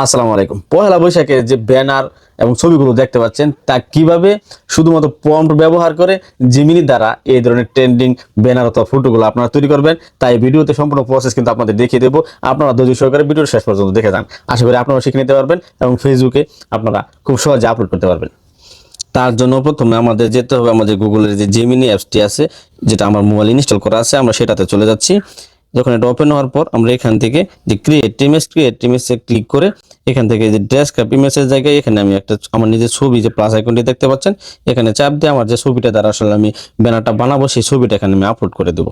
আসসালামু আলাইকুম। পহেলা বৈশাখে যে ব্যানার এবং ছবিগুলো দেখতে পাচ্ছেন তা কিভাবে শুধুমাত্র প্রম্পট ব্যবহার করে জিমিনি দ্বারা এই ধরনের ট্রেন্ডিং ব্যানার অথবা ফটোগুলো আপনারা তৈরি করবেন। তাই ভিডিওতে সম্পূর্ণ প্রসেস কিন্তু আপনাদের দেখিয়ে দেবো। আপনারা ধৈর্য সহকারে ভিডিওর শেষ পর্যন্ত দেখে যান। আশা করি আপনারা শিখে নিতে পারবেন এবং ফেসবুকে আপনারা খুব সহজে আপলোড করতে পারবেন। তার জন্য প্রথমে আমাদের যেতে হবে আমাদের গুগলের যে জেমিনি অ্যাপসটি আছে, যেটা আমার মোবাইল ইনস্টল করা আছে, আমরা সেটাতে চলে যাচ্ছি। যখন এটা ওপেন হওয়ার পর আমরা এখান থেকে যে ক্রিয়েট ইমেজে ক্লিক করে এখান থেকে যে ডেস্কটপ ইমেজের জায়গায় এখানে আমি একটা আমার নিজের ছবি যে প্লাস আইকনটি দেখতে পাচ্ছেন, এখানে চাপ দিয়ে আমার যে ছবিটা দ্বারা আসলে আমি ব্যানারটা বানাবো সেই ছবিটা এখানে আমি আপলোড করে দেবো।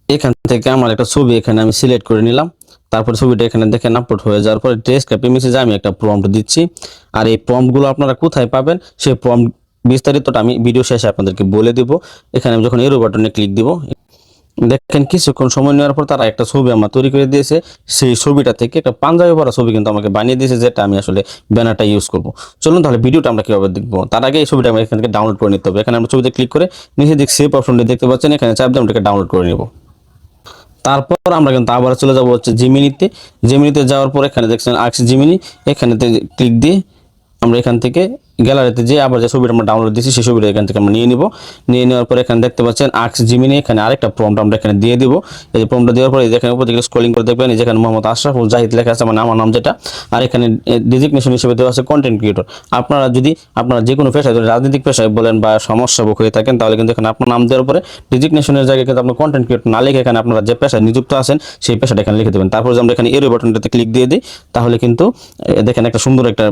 এখান থেকে আমার একটা ছবি এখানে আমি সিলেক্ট করে নিলাম। তারপরে ছবিটা এখানে দেখেন আপলোড হয়ে যাওয়ার পরে ডেস্কটপ ইমেজে আমি একটা প্রম্পট দিচ্ছি। আর এই প্রম্পটগুলো আপনারা কোথায় পাবেন সেই প্রম্পট বিস্তারিতটা আমি ভিডিও শেষে আপনাদেরকে বলে দিব। এখানে আমি যখন এরো বাটনে ক্লিক দিব, দেখেন কিছুক্ষণ সময় নেওয়ার পর তারা একটা ছবি আমার তৈরি করে দিয়েছে। সেই ছবিটা থেকে একটা পাঞ্জাবি পরা ছবি কিন্তু আমাকে বানিয়ে দিয়েছে, যেটা আমি আসলে ব্যানারটা ইউজ করব। চলুন তাহলে ভিডিওটা আমরা কিভাবে দেখবো। তার আগে এই ছবিটা আমরা এখান থেকে ডাউনলোড করে নিতে হবে। এখানে আমরা ছবিতে ক্লিক করে নিচে দিক সেভ অপশনটি দেখতে পাচ্ছেন, এখানে চাপ দিয়ে আমরা এটাকে ডাউনলোড করে নেব। তারপর আমরা কিন্তু আবার চলে যাব হচ্ছে জিমিনিতে যাওয়ার পর এখানে দেখছেন আর্কস জিমিনি, এখানেতে ক্লিক দিয়ে আমরা এখান থেকে গ্যালারিতে যে আবার যে ছবিটা আমরা ডাউনলোড দিয়েছি সেই ছবিটা এখান থেকে আমরা নিয়ে নেওয়ার পর এখানে দেখতে পাচ্ছেন আর্কস জিমিনি, এখানে আরেকটা প্রম্পট আমরা এখানে দিয়ে দিব। এই যে প্রম্পটটা দেওয়ার পরে এখানে উপর দিকে স্ক্রলিং করে দেখবেন যেখানে মোহাম্মদ আশরাফুল জাহিদ লেখা আছে, মানে আমার নাম যেটা। আর এখানে ডেজিগনেশন হিসেবে দেওয়া আছে কন্টেন্ট ক্রিয়েটর। আপনারা যদি আপনারা যে কোনো পেশায় রাজনৈতিক পেশায় বলেন বা সমস্যাভোগ হয়ে থাকেন, তাহলে কিন্তু এখানে আপনার নাম দেওয়ার পরে ডেজিগনেশনের জায়গায় কিন্তু আপনার কন্টেন্ট ক্রিয়েটর না লিখে এখানে আপনারা যে পেশায় নিযুক্ত আছেন সেই পেশাটা এখানে লিখে দেবেন। তারপর আমরা এখানে এরো বাটনটাতে ক্লিক দিয়ে দিই, তাহলে কিন্তু দেখেন একটা সুন্দর একটা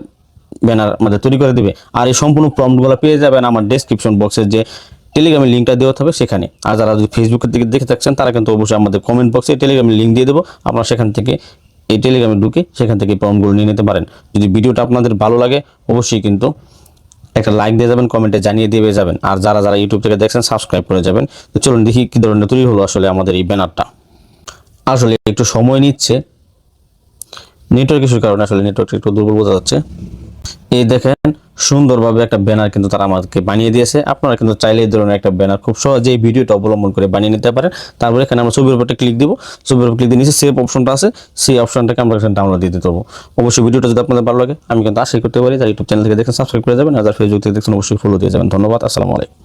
ব্যানার আমাদের তৈরি করে দিবে। আর এই সম্পূর্ণ প্রম্পটগুলো পেয়ে যাবেন আমার ডেসক্রিপশন বক্সে যে টেলিগ্রামের লিঙ্কটা দেওয়া হবে সেখানে। আর যারা যদি ফেসবুকের দিকে দেখে থাকছেন তারা কিন্তু অবশ্যই আমাদের কমেন্ট বক্সে টেলিগ্রামের লিঙ্ক দিয়ে দেবো, আপনারা সেখান থেকে এই টেলিগ্রামে ঢুকে সেখান থেকে প্রম্পটগুলো নিয়ে নিতে পারেন। যদি ভিডিওটা আপনাদের ভালো লাগে অবশ্যই কিন্তু একটা লাইক দিয়ে যাবেন, কমেন্টে জানিয়ে দিয়ে যাবেন। আর যারা যারা ইউটিউব থেকে দেখছেন সাবস্ক্রাইব করে যাবেন। তো চলুন দেখি কী ধরনের তৈরি হলো আসলে আমাদের এই ব্যানারটা। আসলে একটু সময় নিচ্ছে, নেটওয়ার্ক ইস্যুর কারণে আসলে নেটওয়ার্কটা একটু দুর্বল বোঝা যাচ্ছে। এই দেখেন সুন্দরভাবে একটা ব্যানার কিন্তু তারা আমাদেরকে বানিয়ে দিয়েছে। আপনারা কিন্তু চাইলে এই ধরনের একটা ব্যানার খুব সহজেই ভিডিওটা অবলম্বন করে বানিয়ে নিতে পারেন। তারপরে এখানে আমরা ছবির উপরে ক্লিক দিব, ছবির উপর ক্লিক দিয়ে নিচে সেভ অপশনটা আছে, সেই অপশনটাকে আমরা এখানে ডাউনলোড দিয়ে দিতে পারবো। অবশ্যই ভিডিওটা যদি আপনাদের ভালো লাগে আমি কিন্তু আশাই করতে পারি যারা ইউটিউব চ্যানেল থেকে দেখেন সাবস্ক্রাইব করে যাবেন, আর যারা ফেসবুক থেকে দেখছেন অবশ্যই ফলো দিয়ে যাবেন। ধন্যবাদ, আসসালামু আলাইকুম।